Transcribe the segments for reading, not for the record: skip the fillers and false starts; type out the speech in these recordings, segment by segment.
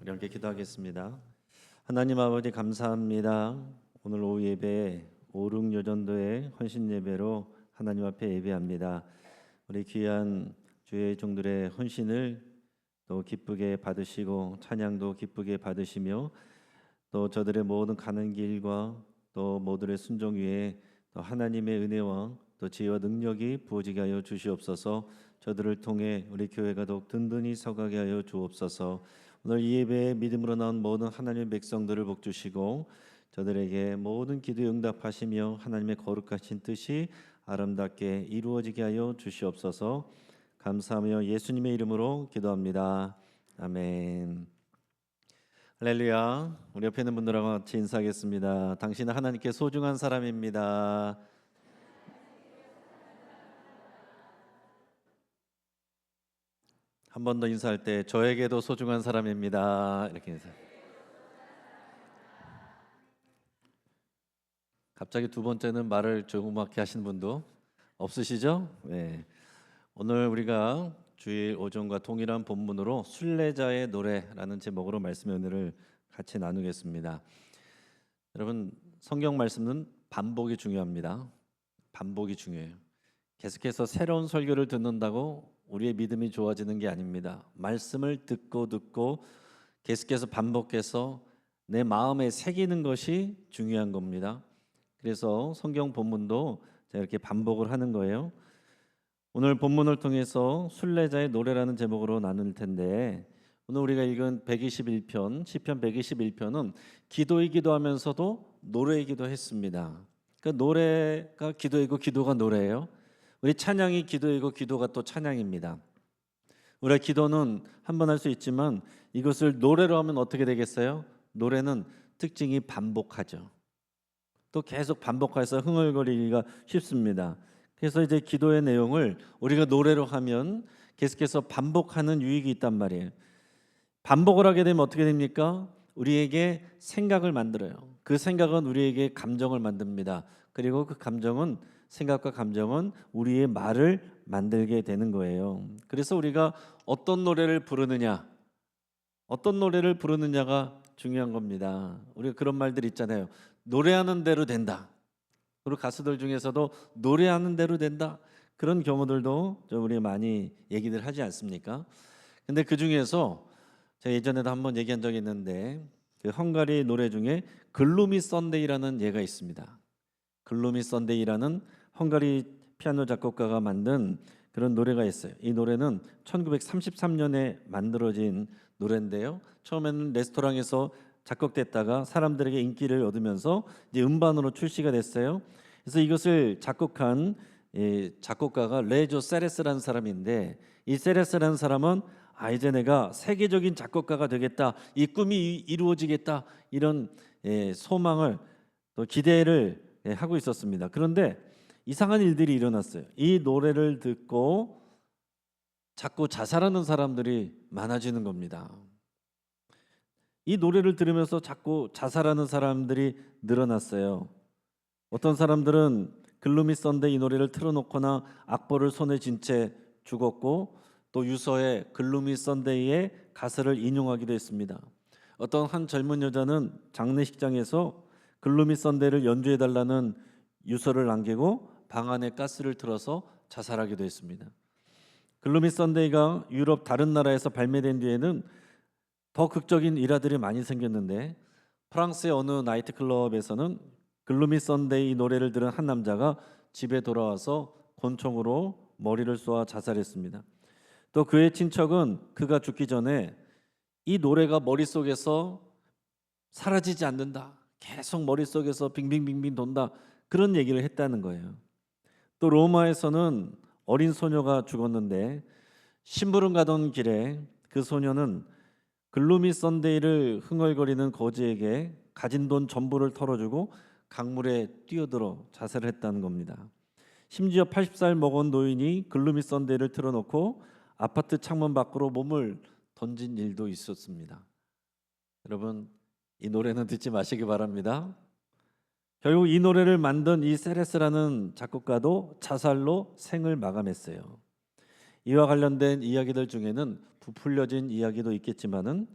우리 함께 기도하겠습니다. 하나님 아버지 감사합니다. 오늘 오후 예배 오륙여전도의 헌신 예배로 하나님 앞에 예배합니다. 우리 귀한 주의 종들의 헌신을 또 기쁘게 받으시고 찬양도 기쁘게 받으시며 또 저들의 모든 가는 길과 또 모두의 순종 위에 또 하나님의 은혜와 또 지혜와 능력이 부어지게 하여 주시옵소서. 저들을 통해 우리 교회가 더욱 든든히 서가게 하여 주옵소서. 오늘 이 예배에 믿음으로 나온 모든 하나님의 백성들을 복 주시고 저들에게 모든 기도에 응답하시며 하나님의 거룩하신 뜻이 아름답게 이루어지게 하여 주시옵소서. 감사하며 예수님의 이름으로 기도합니다. 아멘. 할렐루야. 우리 옆에 있는 분들하고 같이 인사하겠습니다. 당신은 하나님께 소중한 사람입니다. 한 번 더 인사할 때 저에게도 소중한 사람입니다. 이렇게 인사. 갑자기 두 번째는 말을 조그맣게 하시는 분도 없으시죠? 네. 오늘 우리가 주일 오전과 동일한 본문으로 순례자의 노래라는 제목으로 말씀의 은혜를 같이 나누겠습니다. 여러분, 성경 말씀은 반복이 중요합니다. 반복이 중요해요. 계속해서 새로운 설교를 듣는다고 우리의 믿음이 좋아지는 게 아닙니다. 말씀을 듣고 계속해서 반복해서 내 마음에 새기는 것이 중요한 겁니다. 그래서 성경 본문도 이렇게 반복을 하는 거예요. 오늘 본문을 통해서 순례자의 노래라는 제목으로 나눌 텐데, 오늘 우리가 읽은 121편 시편 121편은 기도이기도 하면서도 노래이기도 했습니다. 그 노래가 기도이고 기도가 노래예요. 우리 찬양이 기도이고 기도가 또 찬양입니다. 우리가 기도는 한 번 할 수 있지만 이것을 노래로 하면 어떻게 되겠어요? 노래는 특징이 반복하죠. 또 계속 반복해서 흥얼거리기가 쉽습니다. 그래서 이제 기도의 내용을 우리가 노래로 하면 계속해서 반복하는 유익이 있단 말이에요. 반복을 하게 되면 어떻게 됩니까? 우리에게 생각을 만들어요. 그 생각은 우리에게 감정을 만듭니다. 그리고 그 감정은 생각과 감정은 우리의 말을 만들게 되는 거예요. 그래서 우리가 어떤 노래를 부르느냐가 중요한 겁니다. 우리가 그런 말들 있잖아요. 노래하는 대로 된다. 그리고 가수들 중에서도 노래하는 대로 된다. 그런 경우들도 좀 우리 많이 얘기들 하지 않습니까? 근데 그 중에서 제가 예전에도 한번 얘기한 적이 있는데 그 헝가리 노래 중에 글루미 선데이라는 예가 있습니다. 글루미 선데이라는 헝가리 피아노 작곡가가 만든 그런 노래가 있어요. 이 노래는 1933년에 만들어진 노래인데요. 처음에는 레스토랑에서 작곡됐다가 사람들에게 인기를 얻으면서 이제 음반으로 출시가 됐어요. 그래서 이것을 작곡한 작곡가가 레조 세레스라는 사람인데, 이 세레스라는 사람은 이제 내가 세계적인 작곡가가 되겠다, 이 꿈이 이루어지겠다, 이런 소망을 또 기대를 하고 있었습니다. 그런데 이상한 일들이 일어났어요. 이 노래를 듣고 자꾸 자살하는 사람들이 많아지는 겁니다. 이 노래를 들으면서 자꾸 자살하는 사람들이 늘어났어요. 어떤 사람들은 글루미 선데이 이 노래를 틀어놓거나 악보를 손에 쥔 채 죽었고, 또 유서에 글루미 선데이의 가사를 인용하기도 했습니다. 어떤 한 젊은 여자는 장례식장에서 글루미 선데이를 연주해달라는 유서를 남기고 방 안에 가스를 틀어서 자살하기도 했습니다. 글루미 선데이가 유럽 다른 나라에서 발매된 뒤에는 더 극적인 일화들이 많이 생겼는데, 프랑스의 어느 나이트클럽에서는 글루미 선데이 노래를 들은 한 남자가 집에 돌아와서 권총으로 머리를 쏘아 자살했습니다. 또 그의 친척은 그가 죽기 전에 이 노래가 머릿속에서 사라지지 않는다, 계속 머릿속에서 빙빙빙빙 돈다, 그런 얘기를 했다는 거예요. 또 로마에서는 어린 소녀가 죽었는데 심부름 가던 길에 그 소녀는 글루미 선데이를 흥얼거리는 거지에게 가진 돈 전부를 털어주고 강물에 뛰어들어 자살을 했다는 겁니다. 심지어 80살 먹은 노인이 글루미 선데이를 틀어놓고 아파트 창문 밖으로 몸을 던진 일도 있었습니다. 여러분, 이 노래는 듣지 마시기 바랍니다. 결국 이 노래를 만든 이 세레스라는 작곡가도 자살로 생을 마감했어요. 이와 관련된 이야기들 중에는 부풀려진 이야기도 있겠지만은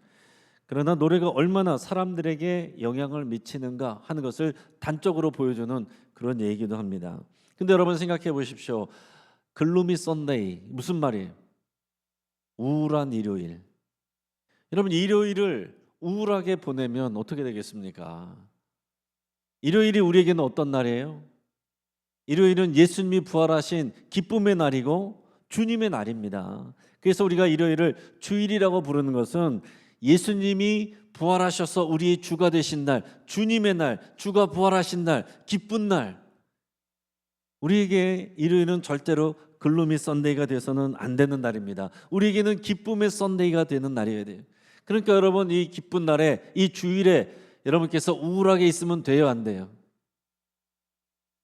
그러나 노래가 얼마나 사람들에게 영향을 미치는가 하는 것을 단적으로 보여주는 그런 얘기도 합니다. 근데 여러분 생각해 보십시오. 글루미 썬데이 무슨 말이에요? 우울한 일요일. 여러분 일요일을 우울하게 보내면 어떻게 되겠습니까? 일요일이 우리에게는 어떤 날이에요? 일요일은 예수님이 부활하신 기쁨의 날이고 주님의 날입니다. 그래서 우리가 일요일을 주일이라고 부르는 것은 예수님이 부활하셔서 우리의 주가 되신 날, 주님의 날, 주가 부활하신 날, 기쁜 날. 우리에게 일요일은 절대로 글루미 썬데이가 돼서는 안 되는 날입니다. 우리에게는 기쁨의 썬데이가 되는 날이어야 돼요. 그러니까 여러분 이 기쁜 날에 이 주일에 여러분께서 우울하게 있으면 돼요, 안 돼요?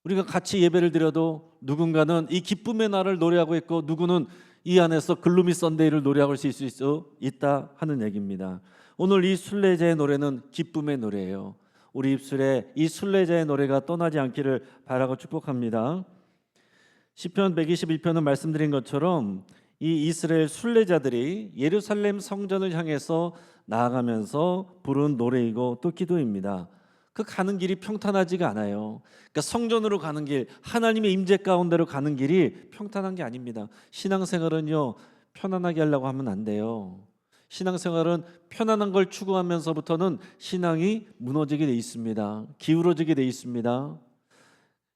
우리가 같이 예배를 드려도 누군가는 이 기쁨의 날을 노래하고 있고 누구는 이 안에서 글루미 썬데이를 노래하고 있을 수 있다 하는 얘기입니다. 오늘 이 순례자의 노래는 기쁨의 노래예요. 우리 입술에 이 순례자의 노래가 떠나지 않기를 바라고 축복합니다. 시편 121편은 말씀드린 것처럼 이 이스라엘 순례자들이 예루살렘 성전을 향해서 나아가면서 부른 노래이고 또 기도입니다. 그 가는 길이 평탄하지가 않아요. 그러니까 성전으로 가는 길, 하나님의 임재 가운데로 가는 길이 평탄한 게 아닙니다. 신앙생활은요, 편안하게 하려고 하면 안 돼요. 신앙생활은 편안한 걸 추구하면서부터는 신앙이 무너지게 돼 있습니다. 기울어지게 돼 있습니다.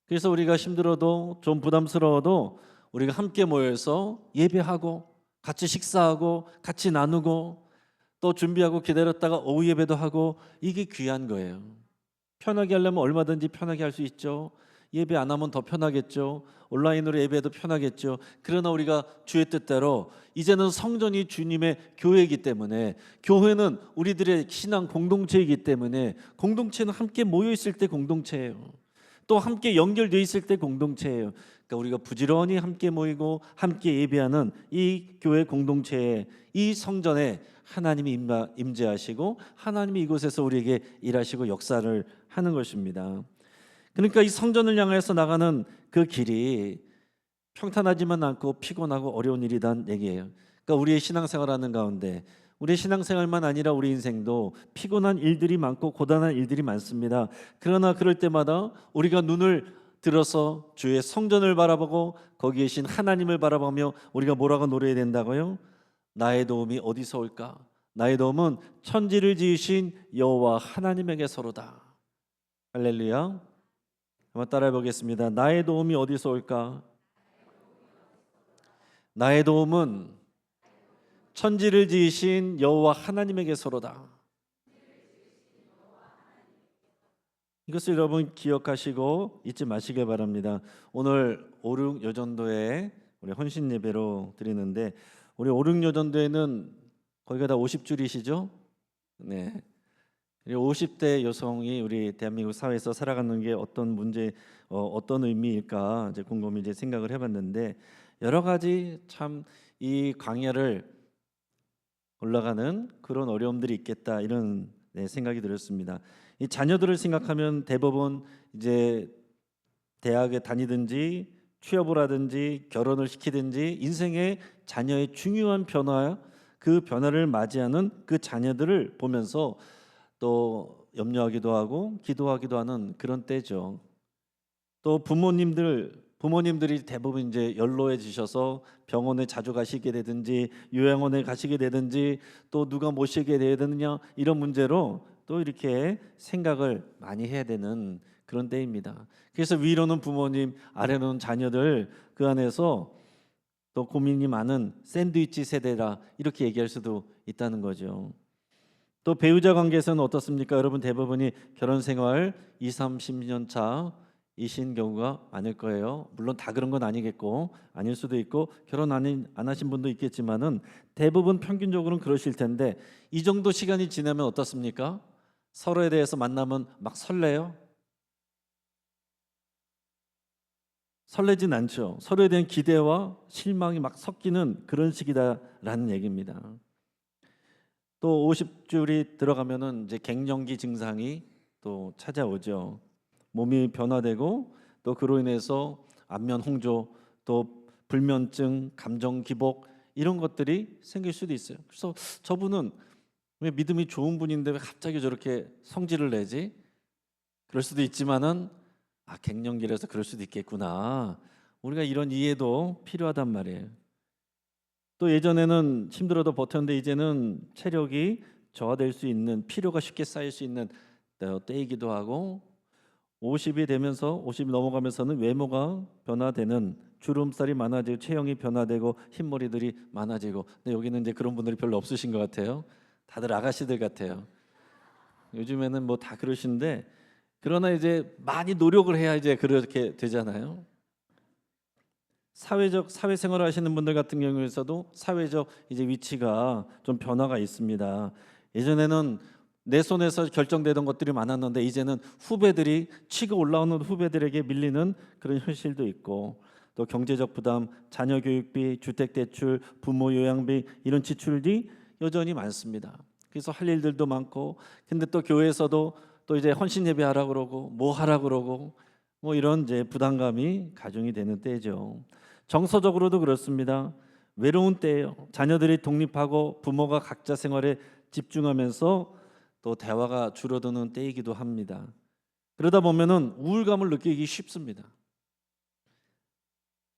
그래서 우리가 힘들어도 좀 부담스러워도 우리가 함께 모여서 예배하고 같이 식사하고 같이 나누고 또 준비하고 기다렸다가 오후 예배도 하고 이게 귀한 거예요. 편하게 하려면 얼마든지 편하게 할 수 있죠. 예배 안 하면 더 편하겠죠. 온라인으로 예배도 편하겠죠. 그러나 우리가 주의 뜻대로 이제는 성전이 주님의 교회이기 때문에 교회는 우리들의 신앙 공동체이기 때문에 공동체는 함께 모여 있을 때 공동체예요. 또 함께 연결되어 있을 때 공동체예요. 그러니까 우리가 부지런히 함께 모이고 함께 예배하는 이 교회 공동체에 이 성전에 하나님이 임재하시고 하나님이 이곳에서 우리에게 일하시고 역사를 하는 것입니다. 그러니까 이 성전을 향해서 나가는 그 길이 평탄하지만 않고 피곤하고 어려운 일이란 얘기예요. 그러니까 우리의 신앙생활하는 가운데 우리의 신앙생활만 아니라 우리 인생도 피곤한 일들이 많고 고단한 일들이 많습니다. 그러나 그럴 때마다 우리가 눈을 들어서 주의 성전을 바라보고 거기 계신 하나님을 바라보며 우리가 뭐라고 노래해야 된다고요? 나의 도움이 어디서 올까? 나의 도움은 천지를 지으신 여호와 하나님에게서로다. 할렐루야. 한번 따라해 보겠습니다. 나의 도움이 어디서 올까? 나의 도움은 천지를 지으신 여호와 하나님에게서로다. 이것을 여러분 기억하시고 잊지 마시길 바랍니다. 오늘 오륙 여전도에 우리 헌신 예배로 드리는데 우리 오륙 여전도에는 거기가 다 50줄이시죠? 네. 50대 여성이 우리 대한민국 사회에서 살아가는 게 어떤 문제, 어떤 의미일까 이제 곰곰이 이제 생각을 해봤는데 여러 가지 참 이 광야를 올라가는 그런 어려움들이 있겠다 이런 생각이 들었습니다. 이 자녀들을 생각하면 대부분 이제 대학에 다니든지 취업을 하든지 결혼을 시키든지 인생의 자녀의 중요한 변화 그 변화를 맞이하는 그 자녀들을 보면서 또 염려하기도 하고 기도하기도 하는 그런 때죠. 또 부모님들이 대부분 이제 연로해지셔서 병원에 자주 가시게 되든지 요양원에 가시게 되든지 또 누가 모시게 되느냐 이런 문제로 또 이렇게 생각을 많이 해야 되는 그런 때입니다. 그래서 위로는 부모님, 아래로는 자녀들 그 안에서 또 고민이 많은 샌드위치 세대라 이렇게 얘기할 수도 있다는 거죠. 또 배우자 관계에서는 어떻습니까? 여러분 대부분이 결혼 생활 20-30년 차이신 경우가 많을 거예요. 물론 다 그런 건 아니겠고 아닐 수도 있고 결혼 안 하신 분도 있겠지만은 대부분 평균적으로는 그러실 텐데 이 정도 시간이 지나면 어떻습니까? 서로에 대해서 만나면 막 설레요? 설레진 않죠. 서로에 대한 기대와 실망이 막 섞이는 그런 시기다라는 얘기입니다. 또 50줄이 들어가면은 이제 갱년기 증상이 또 찾아오죠. 몸이 변화되고 또 그로 인해서 안면 홍조, 또 불면증, 감정 기복 이런 것들이 생길 수도 있어요. 그래서 저분은 왜 믿음이 좋은 분인데 왜 갑자기 저렇게 성질을 내지? 그럴 수도 있지만은 갱년기라서 그럴 수도 있겠구나. 우리가 이런 이해도 필요하단 말이에요. 또 예전에는 힘들어도 버텼는데 이제는 체력이 저하될 수 있는, 피로가 쉽게 쌓일 수 있는 때이기도 하고, 50이 되면서 50이 넘어가면서는 외모가 변화되는, 주름살이 많아지고 체형이 변화되고 흰머리들이 많아지고. 근데 여기는 이제 그런 분들이 별로 없으신 것 같아요. 다들 아가씨들 같아요. 요즘에는 뭐 다 그러시는데, 그러나 이제 많이 노력을 해야 이제 그렇게 되잖아요. 사회생활을 하시는 분들 같은 경우에서도 사회적 이제 위치가 좀 변화가 있습니다. 예전에는 내 손에서 결정되던 것들이 많았는데 이제는 후배들이 치고 올라오는 후배들에게 밀리는 그런 현실도 있고, 또 경제적 부담, 자녀 교육비, 주택 대출, 부모 요양비, 이런 지출이 여전히 많습니다. 그래서 할 일들도 많고, 근데 또 교회에서도 또 이제 헌신 예배하라 그러고 뭐 하라 그러고 뭐 이런 이제 부담감이 가중이 되는 때죠. 정서적으로도 그렇습니다. 외로운 때예요. 자녀들이 독립하고 부모가 각자 생활에 집중하면서 또 대화가 줄어드는 때이기도 합니다. 그러다 보면은 우울감을 느끼기 쉽습니다.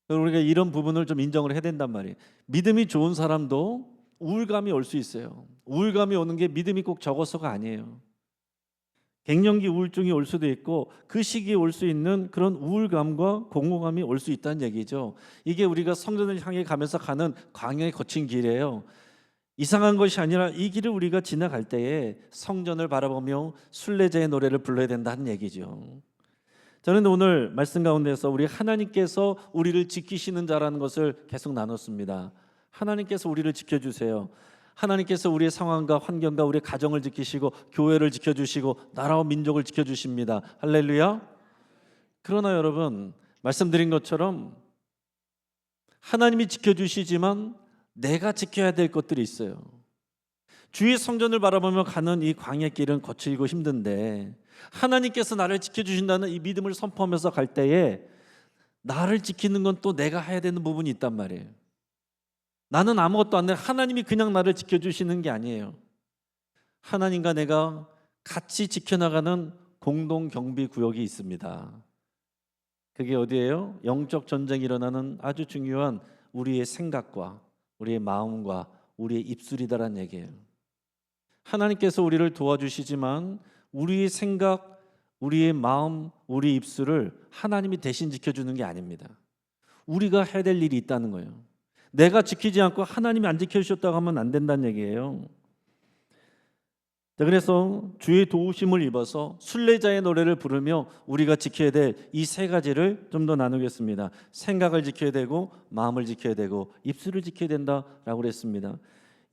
우리가 이런 부분을 좀 인정을 해야 된단 말이에요. 믿음이 좋은 사람도 우울감이 올 수 있어요. 우울감이 오는 게 믿음이 꼭 적어서가 아니에요. 갱년기 우울증이 올 수도 있고, 그 시기에 올 수 있는 그런 우울감과 공허감이 올 수 있다는 얘기죠. 이게 우리가 성전을 향해 가면서 가는 광야에 거친 길이에요. 이상한 것이 아니라 이 길을 우리가 지나갈 때에 성전을 바라보며 순례자의 노래를 불러야 된다는 얘기죠. 저는 오늘 말씀 가운데서 우리 하나님께서 우리를 지키시는 자라는 것을 계속 나눴습니다. 하나님께서 우리를 지켜주세요. 하나님께서 우리의 상황과 환경과 우리의 가정을 지키시고 교회를 지켜주시고 나라와 민족을 지켜주십니다. 할렐루야. 그러나 여러분, 말씀드린 것처럼 하나님이 지켜주시지만 내가 지켜야 될 것들이 있어요. 주의 성전을 바라보며 가는 이 광야길은 거칠고 힘든데, 하나님께서 나를 지켜주신다는 이 믿음을 선포하면서 갈 때에 나를 지키는 건 또 내가 해야 되는 부분이 있단 말이에요. 나는 아무것도 안 해. 하나님이 그냥 나를 지켜주시는 게 아니에요. 하나님과 내가 같이 지켜나가는 공동 경비 구역이 있습니다. 그게 어디예요? 영적 전쟁이 일어나는 아주 중요한 우리의 생각과 우리의 마음과 우리의 입술이다라는 얘기예요. 하나님께서 우리를 도와주시지만 우리의 생각, 우리의 마음, 우리 입술을 하나님이 대신 지켜주는 게 아닙니다. 우리가 해야 될 일이 있다는 거예요. 내가 지키지 않고 하나님이 안 지켜주셨다고 하면 안 된다는 얘기예요. 그래서 주의 도우심을 입어서 순례자의 노래를 부르며 우리가 지켜야 될 이 세 가지를 좀 더 나누겠습니다. 생각을 지켜야 되고, 마음을 지켜야 되고, 입술을 지켜야 된다라고 그랬습니다.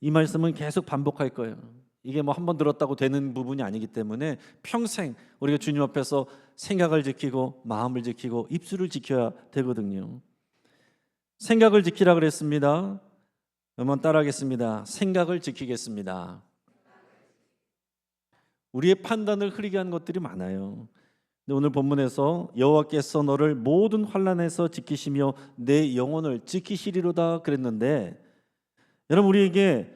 이 말씀은 계속 반복할 거예요. 이게 뭐 한 번 들었다고 되는 부분이 아니기 때문에 평생 우리가 주님 앞에서 생각을 지키고 마음을 지키고 입술을 지켜야 되거든요. 생각을 지키라 그랬습니다. 한번 따라하겠습니다. 생각을 지키겠습니다. 우리의 판단을 흐리게 하는 것들이 많아요. 근데 오늘 본문에서 여호와께서 너를 모든 환난에서 지키시며 내 영혼을 지키시리로다 그랬는데, 여러분, 우리에게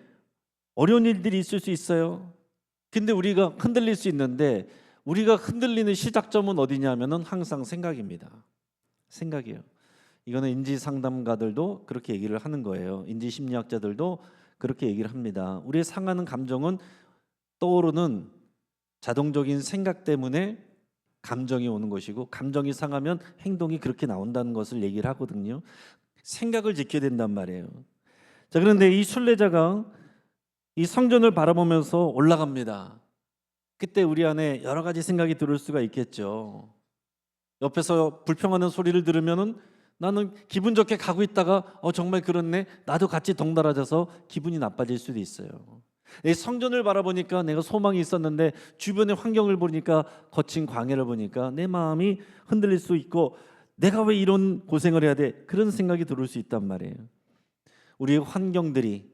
어려운 일들이 있을 수 있어요. 근데 우리가 흔들릴 수 있는데, 우리가 흔들리는 시작점은 어디냐면은 항상 생각입니다. 생각이에요. 이거는 인지 상담가들도 그렇게 얘기를 하는 거예요. 인지 심리학자들도 그렇게 얘기를 합니다. 우리의 상하는 감정은 떠오르는 자동적인 생각 때문에 감정이 오는 것이고, 감정이 상하면 행동이 그렇게 나온다는 것을 얘기를 하거든요. 생각을 지켜야 된단 말이에요. 자, 그런데 이 순례자가 이 성전을 바라보면서 올라갑니다. 그때 우리 안에 여러 가지 생각이 들을 수가 있겠죠. 옆에서 불평하는 소리를 들으면은 나는 기분 좋게 가고 있다가 정말 그렇네, 나도 같이 덩달아져서 기분이 나빠질 수도 있어요. 이 성전을 바라보니까 내가 소망이 있었는데 주변의 환경을 보니까, 거친 광야를 보니까 내 마음이 흔들릴 수 있고, 내가 왜 이런 고생을 해야 돼? 그런 생각이 들을 수 있단 말이에요. 우리의 환경들이,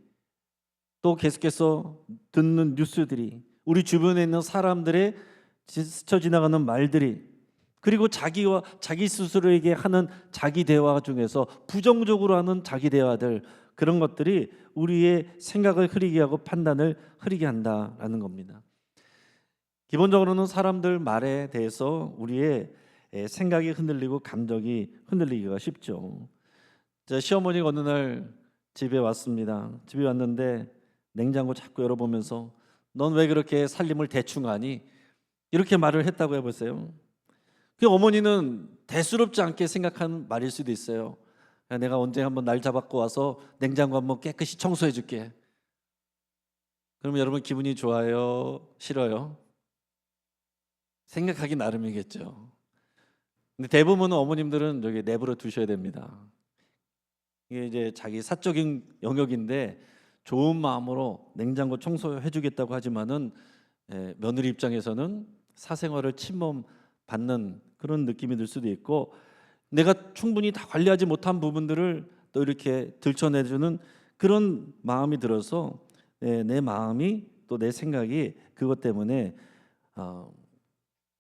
또 계속해서 듣는 뉴스들이, 우리 주변에 있는 사람들의 스쳐 지나가는 말들이, 그리고 자기 스스로에게 하는 자기 대화 중에서 부정적으로 하는 자기 대화들, 그런 것들이 우리의 생각을 흐리게 하고 판단을 흐리게 한다라는 겁니다. 기본적으로는 사람들 말에 대해서 우리의 생각이 흔들리고 감정이 흔들리기가 쉽죠. 제 시어머니가 어느 날 집에 왔습니다. 집에 왔는데 냉장고 자꾸 열어보면서 넌 왜 그렇게 살림을 대충 하니? 이렇게 말을 했다고 해보세요. 그 어머니는 대수롭지 않게 생각한 말일 수도 있어요. 야, 내가 언제 한번 날 잡아갖고 와서 냉장고 한번 깨끗이 청소해 줄게. 그러면 여러분 기분이 좋아요? 싫어요? 생각하기 나름이겠죠. 근데 대부분은 어머님들은 여기 내버려 두셔야 됩니다. 이게 이제 자기 사적인 영역인데 좋은 마음으로 냉장고 청소해 주겠다고 하지만은 며느리 입장에서는 사생활을 침범받는 그런 느낌이 들 수도 있고, 내가 충분히 다 관리하지 못한 부분들을 또 이렇게 들춰내주는 그런 마음이 들어서 내 마음이 또 내 생각이 그것 때문에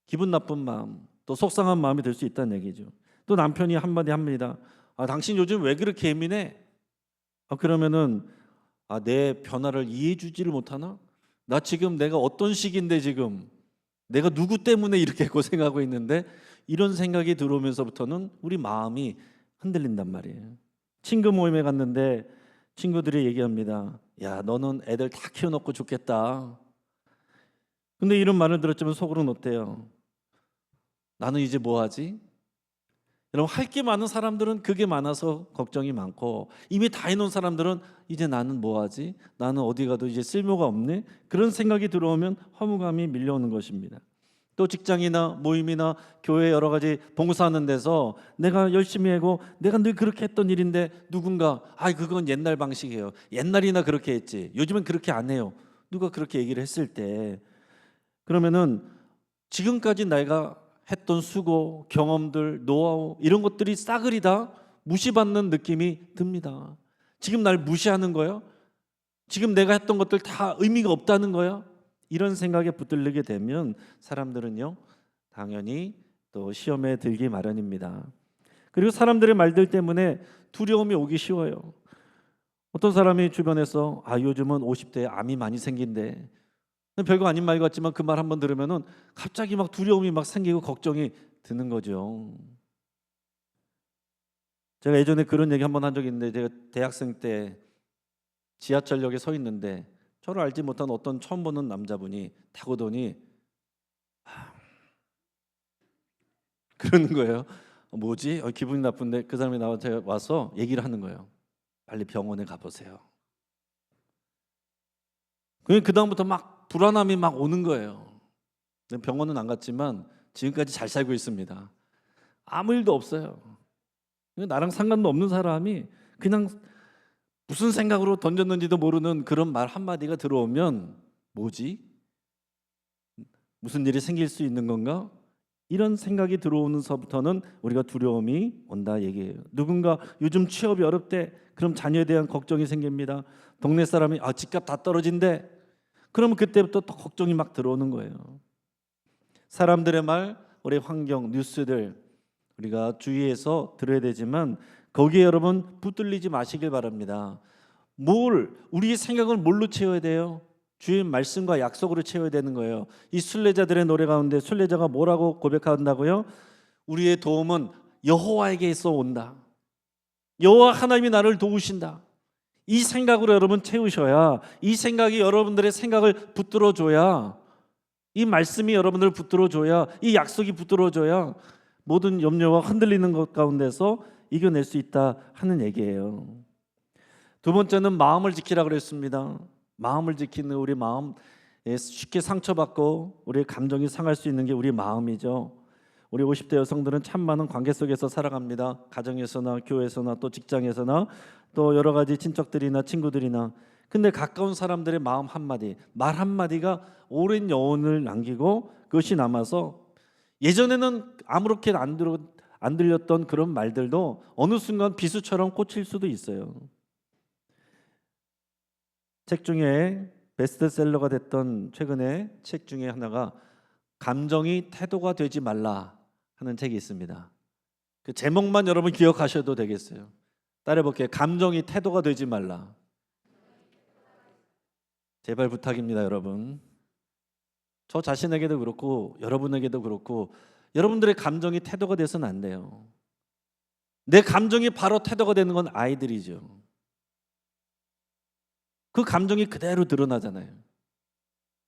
기분 나쁜 마음, 또 속상한 마음이 들 수 있다는 얘기죠. 또 남편이 한마디 합니다. 당신 요즘 왜 그렇게 예민해? 그러면은 내 변화를 이해해 주지를 못하나? 나 지금 내가 어떤 시기인데 지금 내가 누구 때문에 이렇게 고생하고 있는데, 이런 생각이 들어오면서부터는 우리 마음이 흔들린단 말이에요. 친구 모임에 갔는데 친구들이 얘기합니다. 야, 너는 애들 다 키워놓고 좋겠다. 근데 이런 말을 들었지만 속으로는 어때요? 나는 이제 뭐 하지? 여러분, 할 게 많은 사람들은 그게 많아서 걱정이 많고, 이미 다 해놓은 사람들은 이제 나는 뭐 하지? 나는 어디 가도 이제 쓸모가 없네? 그런 생각이 들어오면 허무감이 밀려오는 것입니다. 또 직장이나 모임이나 교회 여러 가지 봉사하는 데서 내가 열심히 하고 내가 늘 그렇게 했던 일인데 누군가 그건 옛날 방식이에요. 옛날이나 그렇게 했지. 요즘은 그렇게 안 해요. 누가 그렇게 얘기를 했을 때, 그러면은 지금까지 내가 했던 수고, 경험들, 노하우 이런 것들이 싸그리 다 무시받는 느낌이 듭니다. 지금 날 무시하는 거야? 지금 내가 했던 것들 다 의미가 없다는 거야? 이런 생각에 붙들리게 되면 사람들은요, 당연히 또 시험에 들기 마련입니다. 그리고 사람들의 말들 때문에 두려움이 오기 쉬워요. 어떤 사람이 주변에서 요즘은 50대에 암이 많이 생긴대. 별거 아닌 말 같지만 그 말 한번 들으면은 갑자기 막 두려움이 막 생기고 걱정이 드는 거죠. 제가 예전에 그런 얘기 한번 한 적이 있는데, 제가 대학생 때 지하철역에 서 있는데 저를 알지 못한 어떤 처음 보는 남자분이 타고 오더니 그러는 거예요. 뭐지? 기분이 나쁜데. 그 사람이 나한테 와서 얘기를 하는 거예요. 빨리 병원에 가보세요. 그 다음부터 막 불안함이 막 오는 거예요. 병원은 안 갔지만 지금까지 잘 살고 있습니다. 아무 일도 없어요. 나랑 상관도 없는 사람이 그냥 무슨 생각으로 던졌는지도 모르는 그런 말 한마디가 들어오면 뭐지? 무슨 일이 생길 수 있는 건가? 이런 생각이 들어오면서부터는 우리가 두려움이 온다 얘기예요. 누군가 요즘 취업이 어렵대. 그럼 자녀에 대한 걱정이 생깁니다. 동네 사람이 집값 다 떨어진대. 그러면 그때부터 또 걱정이 막 들어오는 거예요. 사람들의 말, 우리 환경, 뉴스들 우리가 주의해서 들어야 되지만 거기에 여러분 붙들리지 마시길 바랍니다. 우리의 생각을 뭘로 채워야 돼요? 주의 말씀과 약속으로 채워야 되는 거예요. 이 순례자들의 노래 가운데 순례자가 뭐라고 고백한다고요? 우리의 도움은 여호와에게서 온다. 여호와 하나님이 나를 도우신다. 이 생각으로 여러분 채우셔야, 이 생각이 여러분들의 생각을 붙들어줘야, 이 말씀이 여러분들을 붙들어줘야, 이 약속이 붙들어줘야 모든 염려와 흔들리는 것 가운데서 이겨낼 수 있다 하는 얘기예요. 두 번째는 마음을 지키라 그랬습니다. 마음을 지키는 우리 마음, 쉽게 상처받고 우리의 감정이 상할 수 있는 게 우리 마음이죠. 우리 50대 여성들은 참 많은 관계 속에서 살아갑니다. 가정에서나 교회에서나 또 직장에서나 또 여러 가지 친척들이나 친구들이나. 근데 가까운 사람들의 마음 한마디, 말 한마디가 오랜 여운을 남기고 그것이 남아서 예전에는 아무렇게 안 들렸던 그런 말들도 어느 순간 비수처럼 꽂힐 수도 있어요. 책 중에 베스트셀러가 됐던 최근에 책 중에 하나가 감정이 태도가 되지 말라 하는 책이 있습니다. 그 제목만 여러분 기억하셔도 되겠어요. 따라해볼게요. 감정이 태도가 되지 말라. 제발 부탁입니다, 여러분. 저 자신에게도 그렇고 여러분에게도 그렇고 여러분들의 감정이 태도가 돼서는 안 돼요. 내 감정이 바로 태도가 되는 건 아이들이죠. 그 감정이 그대로 드러나잖아요.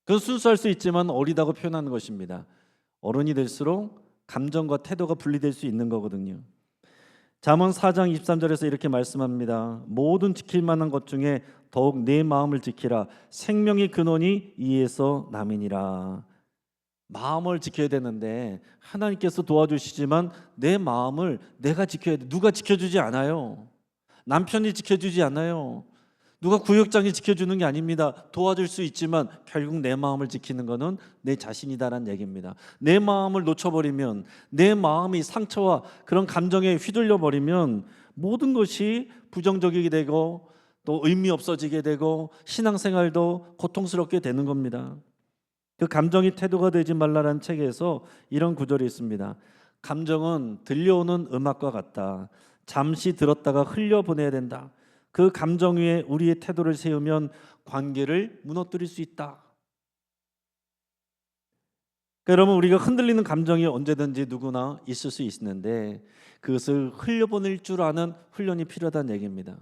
그건 순수할 수 있지만 어리다고 표현하는 것입니다. 어른이 될수록 감정과 태도가 분리될 수 있는 거거든요. 잠언 4장 23절에서 이렇게 말씀합니다. 모든 지킬 만한 것 중에 더욱 내 마음을 지키라. 생명의 근원이 이에서 남이니라. 마음을 지켜야 되는데 하나님께서 도와주시지만 내 마음을 내가 지켜야 돼. 누가 지켜주지 않아요. 남편이 지켜주지 않아요. 누가 구역장이 지켜주는 게 아닙니다. 도와줄 수 있지만 결국 내 마음을 지키는 것은 내 자신이다라는 얘기입니다. 내 마음을 놓쳐버리면, 내 마음이 상처와 그런 감정에 휘둘려 버리면 모든 것이 부정적이게 되고 또 의미 없어지게 되고 신앙생활도 고통스럽게 되는 겁니다. 그 감정이 태도가 되지 말라라는 책에서 이런 구절이 있습니다. 감정은 들려오는 음악과 같다. 잠시 들었다가 흘려보내야 된다. 그 감정 위에 우리의 태도를 세우면 관계를 무너뜨릴 수 있다. 그러니까 여러분, 우리가 흔들리는 감정이 언제든지 누구나 있을 수 있는데 그것을 흘려보낼 줄 아는 훈련이 필요하다는 얘기입니다.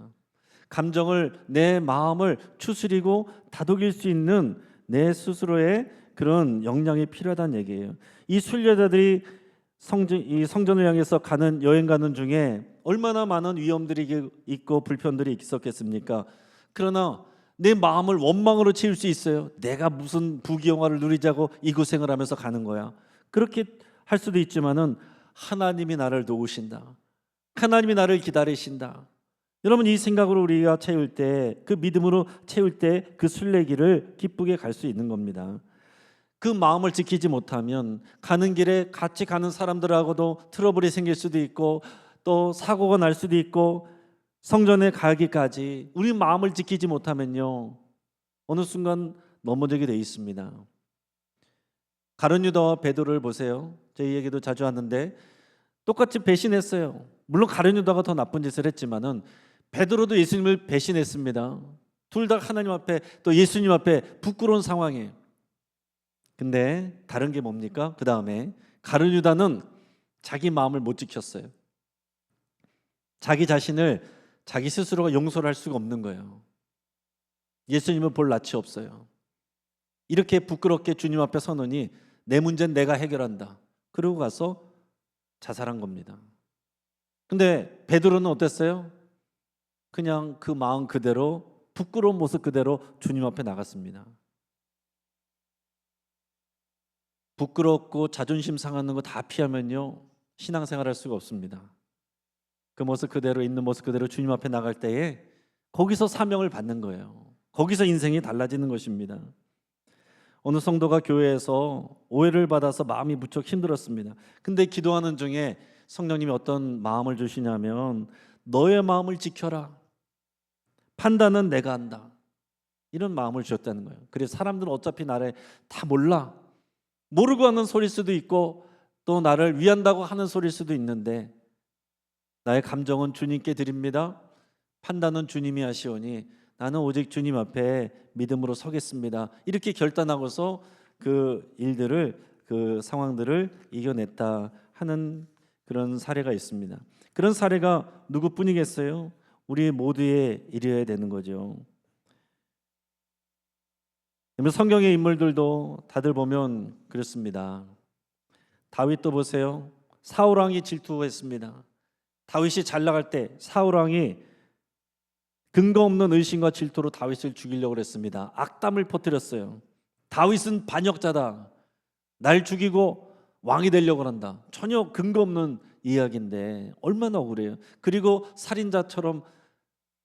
감정을, 내 마음을 추스리고 다독일 수 있는 내 스스로의 그런 역량이 필요하다는 얘기예요. 이 순례자들이 이 성전을 향해서 가는 여행 가는 중에 얼마나 많은 위험들이 있고 불편들이 있었겠습니까? 그러나 내 마음을 원망으로 채울 수 있어요. 내가 무슨 부귀영화를 누리자고 이 고생을 하면서 가는 거야. 그렇게 할 수도 있지만은 하나님이 나를 도우신다. 하나님이 나를 기다리신다. 여러분, 이 생각으로 우리가 채울 때, 그 믿음으로 채울 때 그 순례길을 기쁘게 갈 수 있는 겁니다. 그 마음을 지키지 못하면 가는 길에 같이 가는 사람들하고도 트러블이 생길 수도 있고 또 사고가 날 수도 있고 성전에 가기까지 우리 마음을 지키지 못하면요 어느 순간 넘어지게 돼 있습니다. 가룟 유다와 베드로를 보세요. 제 얘기도 자주 하는데 똑같이 배신했어요. 물론 가룟 유다가 더 나쁜 짓을 했지만은 베드로도 예수님을 배신했습니다. 둘 다 하나님 앞에 또 예수님 앞에 부끄러운 상황이에요. 근데 다른 게 뭡니까? 그 다음에 가룟 유다는 자기 마음을 못 지켰어요. 자기 자신을 자기 스스로가 용서를 할 수가 없는 거예요. 예수님은 볼 낯이 없어요. 이렇게 부끄럽게 주님 앞에 서느니 내 문제는 내가 해결한다. 그러고 가서 자살한 겁니다. 근데 베드로는 어땠어요? 그냥 그 마음 그대로 부끄러운 모습 그대로 주님 앞에 나갔습니다. 부끄럽고 자존심 상하는 거 다 피하면요 신앙생활 할 수가 없습니다. 그 모습 그대로, 있는 모습 그대로 주님 앞에 나갈 때에 거기서 사명을 받는 거예요. 거기서 인생이 달라지는 것입니다. 어느 성도가 교회에서 오해를 받아서 마음이 무척 힘들었습니다. 근데 기도하는 중에 성령님이 어떤 마음을 주시냐면 너의 마음을 지켜라. 판단은 내가 한다. 이런 마음을 주셨다는 거예요. 그래서 사람들은 어차피 나를 다 몰라. 모르고 하는 소리일 수도 있고 또 나를 위한다고 하는 소리일 수도 있는데 나의 감정은 주님께 드립니다. 판단은 주님이 하시오니 나는 오직 주님 앞에 믿음으로 서겠습니다. 이렇게 결단하고서 그 일들을, 그 상황들을 이겨냈다 하는 그런 사례가 있습니다. 그런 사례가 누구뿐이겠어요? 우리 모두의 일이어야 되는 거죠. 성경의 인물들도 다들 보면 그렇습니다. 다윗도 보세요. 사울 왕이 질투했습니다. 다윗이 잘 나갈 때 사울 왕이 근거 없는 의심과 질투로 다윗을 죽이려고 했습니다. 악담을 퍼뜨렸어요. 다윗은 반역자다. 날 죽이고 왕이 되려고 한다. 전혀 근거 없는 이야기인데 얼마나 억울해요. 그리고 살인자처럼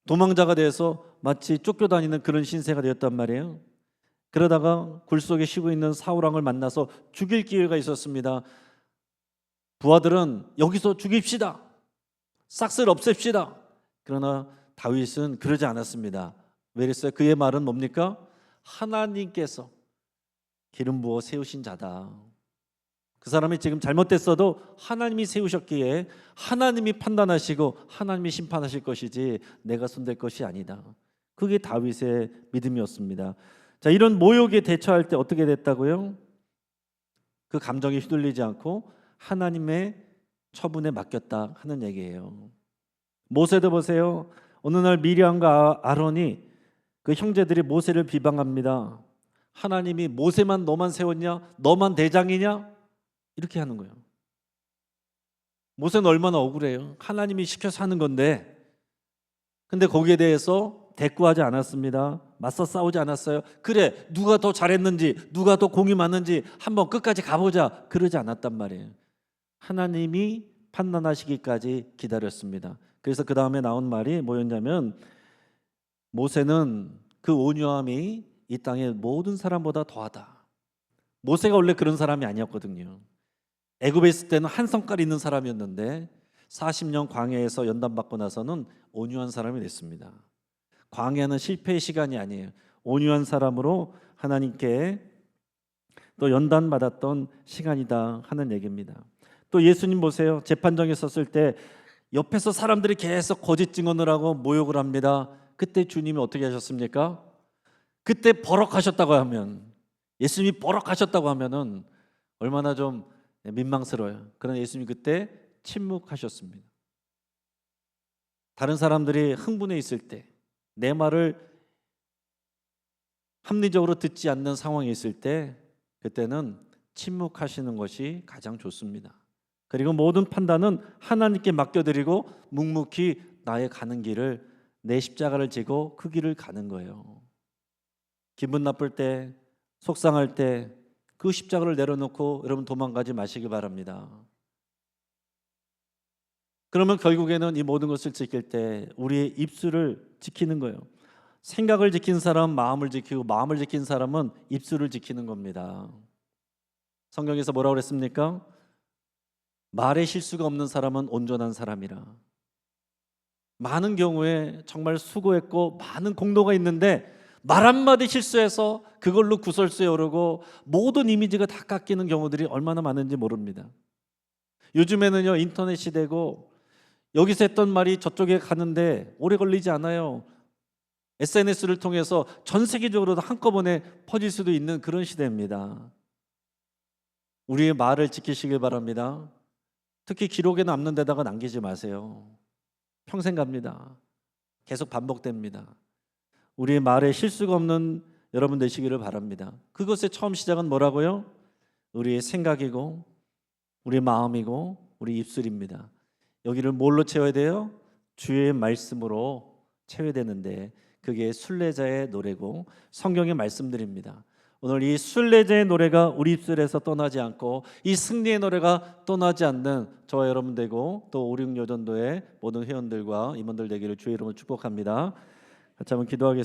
도망자가 돼서 마치 쫓겨다니는 그런 신세가 되었단 말이에요. 그러다가 굴 속에 쉬고 있는 사울 왕을 만나서 죽일 기회가 있었습니다. 부하들은 여기서 죽입시다. 싹쓸 없앱시다. 그러나 다윗은 그러지 않았습니다. 왜 그랬어요? 그의 말은 뭡니까? 하나님께서 기름 부어 세우신 자다. 그 사람이 지금 잘못됐어도 하나님이 세우셨기에 하나님이 판단하시고 하나님이 심판하실 것이지 내가 손댈 것이 아니다. 그게 다윗의 믿음이었습니다. 자, 이런 모욕에 대처할 때 어떻게 됐다고요? 그 감정에 휘둘리지 않고 하나님의 처분에 맡겼다 하는 얘기예요. 모세도 보세요. 어느 날 미리암과 아론이 그 형제들이 모세를 비방합니다. 하나님이 모세만 너만 세웠냐? 너만 대장이냐? 이렇게 하는 거예요. 모세는 얼마나 억울해요. 하나님이 시켜서 하는 건데. 근데 거기에 대해서 대꾸하지 않았습니다. 맞서 싸우지 않았어요. 그래, 누가 더 잘했는지, 누가 더 공이 많은지 한번 끝까지 가보자. 그러지 않았단 말이에요. 하나님이 판단하시기까지 기다렸습니다. 그래서 그 다음에 나온 말이 뭐였냐면, 모세는 그 온유함이 이 땅의 모든 사람보다 더하다. 모세가 원래 그런 사람이 아니었거든요. 애굽에 있을 때는 한 성깔 있는 사람이었는데 40년 광야에서 연단받고 나서는 온유한 사람이 됐습니다. 광야는 실패의 시간이 아니에요. 온유한 사람으로 하나님께 또 연단받았던 시간이다 하는 얘기입니다. 또 예수님 보세요. 재판정에 섰을 때 옆에서 사람들이 계속 거짓 증언을 하고 모욕을 합니다. 그때 주님이 어떻게 하셨습니까? 그때 버럭하셨다고 하면, 예수님이 버럭하셨다고 하면은 얼마나 좀 민망스러워요. 그러나 예수님이 그때 침묵하셨습니다. 다른 사람들이 흥분해 있을 때, 내 말을 합리적으로 듣지 않는 상황이 있을 때, 그때는 침묵하시는 것이 가장 좋습니다. 그리고 모든 판단은 하나님께 맡겨드리고 묵묵히 나의 가는 길을, 내 십자가를 지고 그 길을 가는 거예요. 기분 나쁠 때, 속상할 때 그 십자가를 내려놓고 여러분 도망가지 마시기 바랍니다. 그러면 결국에는 이 모든 것을 지킬 때 우리의 입술을 지키는 거예요. 생각을 지킨 사람은 마음을 지키고, 마음을 지킨 사람은 입술을 지키는 겁니다. 성경에서 뭐라고 그랬습니까? 말에 실수가 없는 사람은 온전한 사람이라. 많은 경우에 정말 수고했고 많은 공로가 있는데 말 한마디 실수해서 그걸로 구설수에 오르고 모든 이미지가 다 깎이는 경우들이 얼마나 많은지 모릅니다. 요즘에는요, 인터넷 시대고 여기서 했던 말이 저쪽에 가는데 오래 걸리지 않아요. SNS를 통해서 전 세계적으로 한꺼번에 퍼질 수도 있는 그런 시대입니다. 우리의 말을 지키시길 바랍니다. 특히 기록에 남는 데다가 남기지 마세요. 평생 갑니다. 계속 반복됩니다. 우리의 말에 실수가 없는 여러분 되시기를 바랍니다. 그것의 처음 시작은 뭐라고요? 우리의 생각이고 우리의 마음이고 우리 입술입니다. 여기를 뭘로 채워야 돼요? 주의 말씀으로 채워야 되는데 그게 순례자의 노래고 성경의 말씀들입니다. 오늘 이 순례자의 노래가 우리 입술에서 떠나지 않고 이 승리의 노래가 떠나지 않는 저와 여러분 되고 또 56여전도의 모든 회원들과 임원들 되기를 주의 이름으로 축복합니다. 같이 한번 기도하겠습니다.